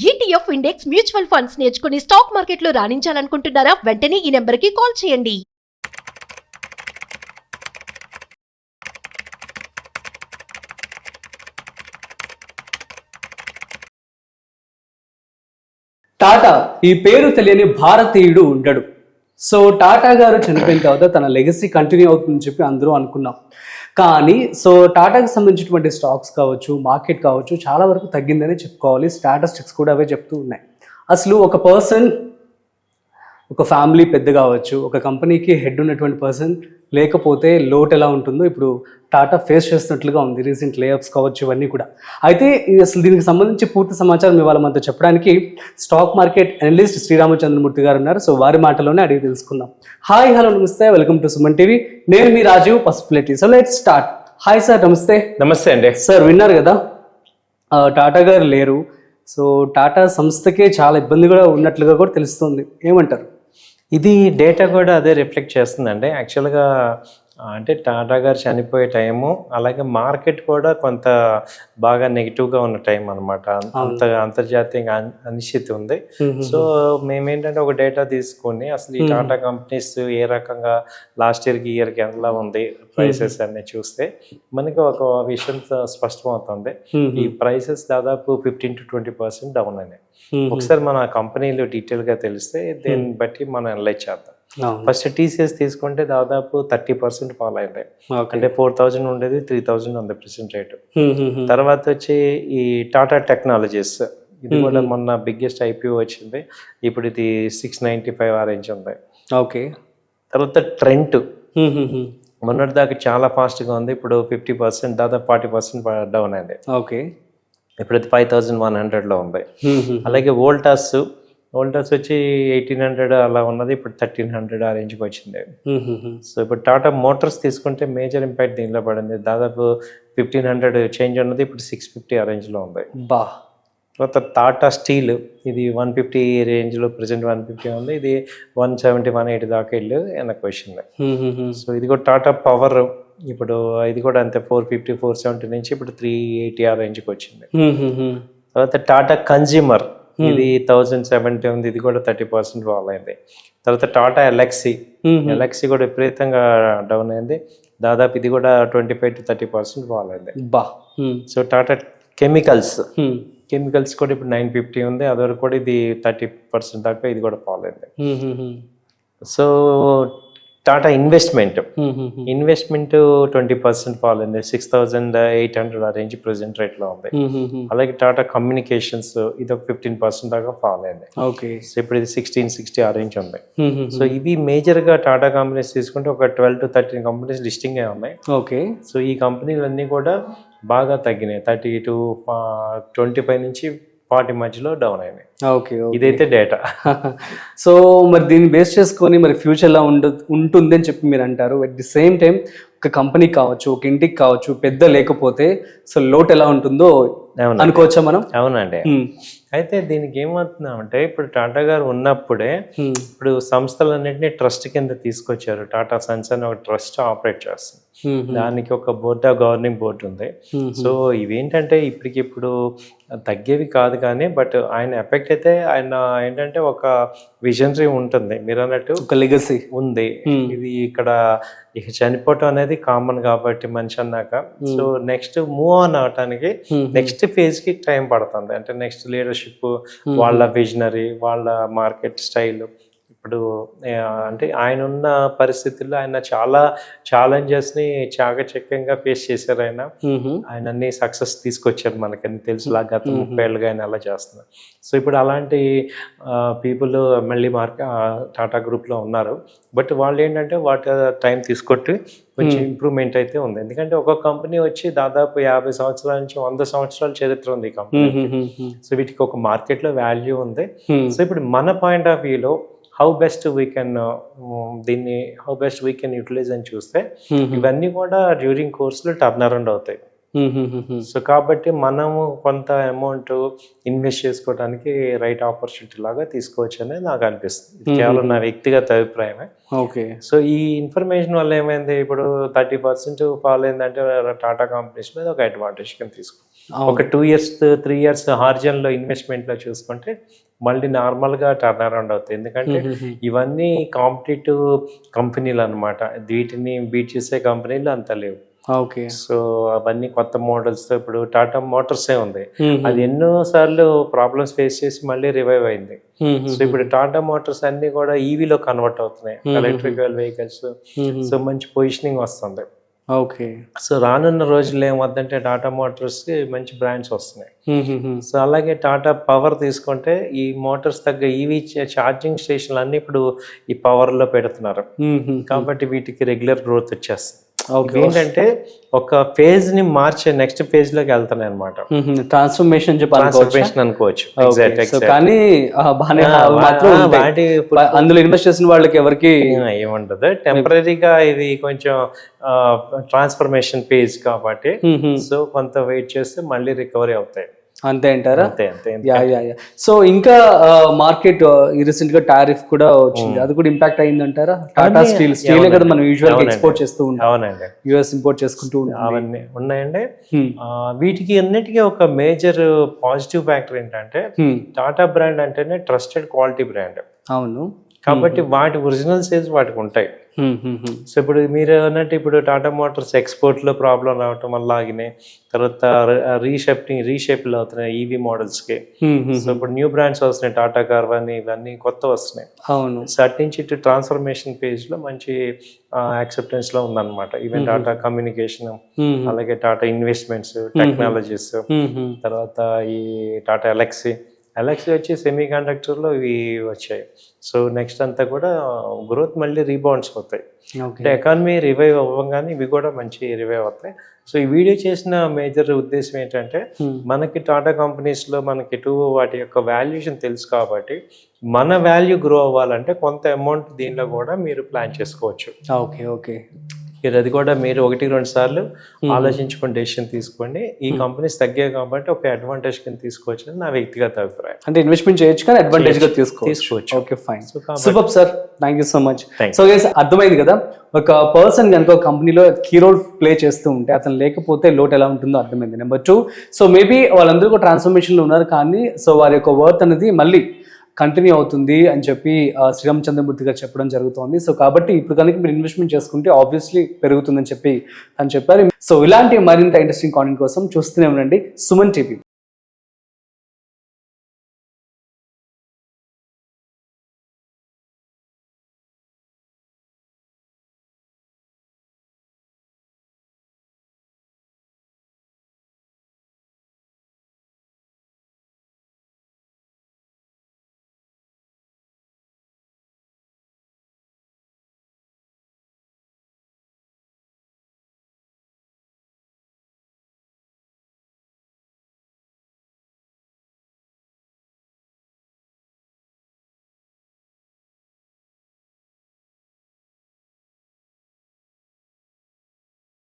ETF index mutual funds నేర్చుకుని stock మార్కెట్లో రాణించాలనుకుంటున్నారా? వెంటనే ఈ నెంబర్కి కాల్ చేయండి. టాటా ఈ పేరు తెలియని భారతీయుడు ఉండడు. సో టాటా గారు చనిపోయిన తర్వాత తన లెగసీ కంటిన్యూ అవుతుందని చెప్పి అందరూ అనుకున్నాం. కానీ టాటాకి సంబంధించినటువంటి స్టాక్స్ కావచ్చు, మార్కెట్ కావచ్చు, చాలా వరకు తగ్గిందనే చెప్పుకోవాలి. స్టాటిస్టిక్స్ కూడా అవే చెప్తూ ఉన్నాయి. అసలు ఒక పర్సన్, ఒక ఫ్యామిలీ పెద్ద కావచ్చు, ఒక కంపెనీకి హెడ్ ఉన్నటువంటి పర్సన్ లేకపోతే లోటు ఎలా ఉంటుందో ఇప్పుడు టాటా ఫేస్ చేస్తున్నట్లుగా ఉంది. రీసెంట్ లేఆఫ్స్ కావచ్చు, ఇవన్నీ కూడా. అయితే అసలు దీనికి సంబంధించి పూర్తి సమాచారం ఇవాళ మనతో చెప్పడానికి స్టాక్ మార్కెట్ అనలిస్ట్ శ్రీరామచంద్రమూర్తి గారు ఉన్నారు. సో వారి మాటలోనే అడిగి తెలుసుకుందాం. హాయ్, హలో, నమస్తే, వెల్కమ్ టు సుమన్ టీవీ. నేను మీ Rajiv Pasupuleti. So let's start. Hi sir, నమస్తే. నమస్తే అండి. సార్, విన్నారు కదా, టాటా గారు లేరు. సో టాటా సంస్థకే చాలా ఇబ్బంది కూడా ఉన్నట్లుగా కూడా తెలుస్తుంది. ఏమంటారు? ఇది డేటా కూడా అదే రిఫ్లెక్ట్ చేస్తుందండి. యాక్చువల్గా అంటే టాటా గారు చనిపోయే టైము, అలాగే మార్కెట్ కూడా కొంత బాగా నెగిటివ్గా ఉన్న టైం అనమాట. అంత అంతర్జాతీయంగా అనిశ్చితి ఉంది. సో మేమేంటంటే ఒక డేటా తీసుకొని అసలు ఈ టాటా కంపెనీస్ ఏ రకంగా లాస్ట్ ఇయర్కి ఎలా ఉంది ప్రైసెస్ అన్ని చూస్తే మనకి ఒక విషయం స్పష్టమవుతుంది. ఈ ప్రైసెస్ దాదాపు 15 to 20% డౌన్ అయినాయి. ఒకసారి మన కంపెనీలు డీటెయిల్గా తెలిస్తే దీన్ని బట్టి మనం అనలైజ్ చేద్దాం. ఫస్ట్ టీసీఎస్ తీసుకుంటే దాదాపు 30% ఫాల్ అయింది. అంటే 4,000 ఉండేది 3,000 ఉంది ప్రెసెంట్ రేటు. తర్వాత వచ్చి ఈ టాటా టెక్నాలజీస్, ఇది కూడా మొన్న బిగ్గెస్ట్ ఐపీఓ వచ్చింది. ఇప్పుడు ఇది 695 ఆ రేంజ్ ఉంది. ఓకే. తర్వాత ట్రెంట్ మొన్నటి దాకా చాలా ఫాస్ట్గా ఉంది. ఇప్పుడు 50%, దాదాపు 40% డౌన్ అయింది. ఓకే. ఇప్పుడు 5,100లో ఉంది. అలాగే వోల్టాస్ వచ్చి 1,800 అలా ఉన్నది, ఇప్పుడు 1,300 ఆ రేంజ్కి వచ్చింది. సో ఇప్పుడు టాటా మోటార్స్ తీసుకుంటే మేజర్ ఇంపాక్ట్ దీనిలో పడింది. దాదాపు 1,500 చేంజ్ ఉన్నది, ఇప్పుడు 650 ఆ రేంజ్లో ఉంది. తర్వాత టాటా స్టీల్, ఇది 150 రేంజ్లో ప్రెసెంట్ 150 ఉంది. ఇది 170, 180 దాకా వెళ్ళి వెనక్కి వచ్చింది. సో ఇది కూడా టాటా పవర్, ఇప్పుడు ఇది కూడా అంతే 450, 470 నుంచి ఇప్పుడు 380 ఆ రేంజ్కి వచ్చింది. తర్వాత టాటా కన్జ్యూమర్, ఇది 1,070 ఉంది. ఇది కూడా 30% ఫాల్ అయింది. తర్వాత టాటా ఎల్ఎక్సీ కూడా విపరీతంగా డౌన్ అయింది. దాదాపు ఇది కూడా 25 to 30% ఫాల్ అయింది. సో టాటా కెమికల్స్ కూడా ఇప్పుడు 950 ఉంది. అదివరకు కూడా ఇది 30% దాకా ఇది కూడా ఫాల్ అయింది. సో టాటా ఇన్వెస్ట్మెంట్ 20% ఫాల్ అయింది. 6,800 ఆ రేంజ్ ప్రెసెంట్ రేట్లో ఉంది. అలాగే టాటా కమ్యూనికేషన్స్, ఇది ఒక 15% దాకా ఫాల్ అయింది. సో ఇప్పుడు ఇది 1660 ఆ రేంజ్ ఉంది. సో ఇవి మేజర్గా టాటా కంపెనీస్ తీసుకుంటే ఒక 12 to 13 కంపెనీస్ లిస్టింగ్ ఉన్నాయి. ఓకే. సో ఈ కంపెనీలన్నీ కూడా బాగా తగ్గినాయి. 30 to 25 నుంచి 40 మధ్యలో డౌన్ అయినాయి. ఓకే. ఇదైతే డేటా. సో మరి దీన్ని బేస్ చేసుకొని మరి ఫ్యూచర్లో ఉంటుంది అని చెప్పి మీరు అంటారు. అట్ ది సేమ్ టైం ఒక కంపెనీకి కావచ్చు, ఒక ఇంటికి కావచ్చు, పెద్ద లేకపోతే సో లోటు ఎలా ఉంటుందో అనుకోవచ్చా మనం? అవునండి. అయితే దీనికి ఏమవుతుందంటే, ఇప్పుడు టాటా గారు ఉన్నప్పుడే ఇప్పుడు సంస్థలన్నింటినీ ట్రస్ట్ కింద తీసుకొచ్చారు. టాటా సన్స్ అని ఒక ట్రస్ట్ ఆపరేట్ చేస్తుంది. దానికి ఒక గవర్నింగ్ బోర్డు ఉంది. సో ఇవేంటంటే ఇప్పటికిప్పుడు తగ్గేవి కాదు కానీ, బట్ ఆయన ఎఫెక్ట్ అయితే ఆయన ఏంటంటే ఒక విజనరీ ఉంటుంది. మీరు అన్నట్టు ఒక లెగసీ ఉంది. ఇది ఇక్కడ ఇక చనిపోవటం అనేది కామన్ కాబట్టి మనిషి అన్నాక, సో నెక్స్ట్ మూవ్ ఆన్ అవటానికి నెక్స్ట్ ఫేజ్ కి టైం పడుతుంది. అంటే నెక్స్ట్ లీడర్షిప్, వాళ్ళ విజనరీ, వాళ్ళ మార్కెట్ స్టైల్. ఇప్పుడు అంటే ఆయన ఉన్న పరిస్థితుల్లో ఆయన చాలా ఛాలెంజెస్ ని చాకచక్యంగా ఫేస్ చేశారు. ఆయన అన్ని సక్సెస్ తీసుకొచ్చారు. మనకని తెలుసు, గత 30 ఏళ్ళుగా ఆయన అలా చేస్తున్నారు. సో ఇప్పుడు అలాంటి పీపుల్ మళ్ళీ టాటా గ్రూప్లో ఉన్నారు. బట్ వాళ్ళు ఏంటంటే వాటి టైం తీసుకొట్టి కొంచెం ఇంప్రూవ్మెంట్ అయితే ఉంది. ఎందుకంటే ఒక్కొక్క కంపెనీ వచ్చి దాదాపు 50 సంవత్సరాల నుంచి 100 సంవత్సరాల చరిత్ర ఉంది ఈ కంపెనీ. సో వీటికి ఒక మార్కెట్లో వాల్యూ ఉంది. సో ఇప్పుడు మన పాయింట్ ఆఫ్ వ్యూలో how best we can utilize అని చూస్తే ఇవన్నీ కూడా డ్యూరింగ్ కోర్సులో టర్న్ అరౌండ్ అవుతాయి. సో కాబట్టి మనము కొంత అమౌంట్ ఇన్వెస్ట్ చేసుకోవడానికి రైట్ ఆపర్చునిటీ లాగా తీసుకోవచ్చు అనేది నాకు అనిపిస్తుంది. కేవలం నా వ్యక్తిగత అభిప్రాయమే. ఓకే. సో ఈ ఇన్ఫర్మేషన్ వల్ల ఏమైంది, ఇప్పుడు 30% ఫాల్ అయిందంటే టాటా కంపెనీస్ మీద ఒక అడ్వాంటేజ్ కింద తీసుకో. ఒక 2 years 3 years హార్జన్ లో ఇన్వెస్ట్మెంట్ లో చూసుకుంటే మళ్ళీ నార్మల్ గా టర్న్ అరౌండ్ అవుతాయి. ఎందుకంటే ఇవన్నీ కాంపిటేటివ్ కంపెనీలు అన్నమాట, వీటిని బీట్ చేసే కంపెనీలు అంత లేవు. ఓకే. సో అవన్నీ కొత్త మోడల్స్ తో ఇప్పుడు టాటా మోటార్సే ఉంది, అది ఎన్నో సార్లు ప్రాబ్లమ్స్ ఫేస్ చేసి మళ్ళీ రివైవ్ అయింది. సో ఇప్పుడు టాటా మోటార్స్ అన్ని కూడా ఈవీలో కన్వర్ట్ అవుతున్నాయి, ఎలక్ట్రికల్ వెహికల్స్. సో మంచి పొజిషనింగ్ వస్తుంది. ఓకే. సో రానున్న రోజుల్లో ఏమవుతుందంటే టాటా మోటార్స్ కి మంచి బ్రాండ్స్ వస్తున్నాయి. సో అలాగే టాటా పవర్ తీసుకుంటే ఈ మోటార్స్ తగ్గ ఈవీ ఛార్జింగ్ స్టేషన్లు అన్ని ఇప్పుడు ఈ పవర్ లో పెడుతున్నారు, కాబట్టి వీటికి రెగ్యులర్ గ్రోత్ వచ్చేస్తుంది. ఏంటంటే ఒక ఫేజ్ ని మార్చే నెక్స్ట్ ఫేజ్ లోకి వెళ్తున్నాయి అనమాట, ట్రాన్స్ఫర్మేషన్ అనుకోవచ్చు. కానీ అందులో ఇన్వెస్ట్ చేసిన వాళ్ళకి ఎవరికి ఏముంటది, టెంపరీగా ఇది కొంచెం ట్రాన్స్ఫర్మేషన్ ఫేజ్ కాబట్టి సో కొంత వెయిట్ చేస్తే మళ్ళీ రికవరీ అవుతాయి. అంతే అంటారా? అంతే అంతే. సో ఇంకా మార్కెట్ రీసెంట్ గా టారిఫ్ కూడా వచ్చింది, అది కూడా ఇంపాక్ట్ అయింది అంటారా? టాటా స్టీల్ కదా మనం యూజువల్ గా ఎక్స్పోర్ట్ చేస్తూ ఉంటాం. అవునండి, యుఎస్ ఇంపోర్ట్ చేసుకుంటూ ఉంటాం. అవన్నీ ఉన్నాయండి. వీటికి అన్నిటికీ ఒక మేజర్ పాజిటివ్ ఫ్యాక్టర్ ఏంటంటే టాటా బ్రాండ్ అంటేనే ట్రస్టెడ్ క్వాలిటీ బ్రాండ్. అవును, కాబట్టి వాటి ఒరిజినల్ సేల్స్ వాటికి ఉంటాయి. సో ఇప్పుడు మీరు అన్నట్టు ఇప్పుడు టాటా మోటార్స్ ఎక్స్పోర్ట్ లో ప్రాబ్లం రావటం వల్ల ఆగినాయి, తర్వాత రీషేప్లు అవుతున్నాయి ఈవీ మోడల్స్ కి. సో ఇప్పుడు న్యూ బ్రాండ్స్ వస్తున్నాయి, టాటా కార్వాని ఇవన్నీ కొత్త వస్తున్నాయి. అవును. సో అటు నుంచి ఇటు ట్రాన్స్ఫర్మేషన్ పేజ్ లో మంచి యాక్సెప్టెన్స్ లో ఉందన్నమాట. ఈవెన్ టాటా కమ్యూనికేషన్, అలాగే టాటా ఇన్వెస్ట్మెంట్స్, టెక్నాలజీస్, తర్వాత ఈ టాటా ఎలక్సీ వచ్చి సెమీ కండక్టర్లో ఇవి వచ్చాయి. సో నెక్స్ట్ అంతా కూడా గ్రోత్ మళ్ళీ రీబౌండ్స్ అవుతాయి. అంటే ఎకానమీ రివైవ్ అవ్వగానే ఇవి కూడా మంచి రివైవ్ అవుతాయి. సో ఈ వీడియో చేసిన మేజర్ ఉద్దేశం ఏంటంటే మనకి టాటా కంపెనీస్లో మనకి ఎటు వాటి యొక్క వాల్యుయేషన్ తెలుసు కాబట్టి మన వాల్యూ గ్రో అవ్వాలంటే కొంత అమౌంట్ దీనిలో కూడా మీరు ప్లాన్ చేసుకోవచ్చు. Okay okay. అది కూడా మీరు 1-2 సార్లు ఆలోచించుకొని డెసిషన్ తీసుకోండి. ఈ కంపెనీస్ తగ్గాయి కాబట్టి ఒక అడ్వాంటేజ్ కింద తీసుకోవచ్చు అని నా వ్యక్తిగత అభిప్రాయం. అంటే ఇన్వెస్ట్మెంట్ చేయొచ్చు కానీ అడ్వాంటేజ్ గా తీసుకోవచ్చు. Okay, fine, super sir, thank you so much. So guys, అర్థమైంది కదా, ఒక పర్సన్ కనుక కంపెనీలో కీ రోల్ ప్లే చేస్తూ ఉంటే అతను లేకపోతే లోటు ఎలా ఉంటుందో అర్థమైంది. నెంబర్ 2, సో మేబీ వాళ్ళందరూ కూడా ట్రాన్స్ఫర్మేషన్లో ఉన్నారు కానీ సో వారి యొక్క వర్త్ అనేది మళ్ళీ కంటిన్యూ అవుతుంది అని చెప్పి శ్రీరామ్ చంద్రమూర్తి గారు చెప్పడం జరుగుతోంది. సో కాబట్టి ఇప్పుడు కనుక మీరు ఇన్వెస్ట్మెంట్ చేసుకుంటే ఆబ్వియస్లీ పెరుగుతుందని చెప్పి అని చెప్పారు. సో ఇలాంటి మరింత ఇంట్రెస్టింగ్ కాంటెంట్ కోసం చూస్తూనే ఉండండి సుమన్ టీవీ.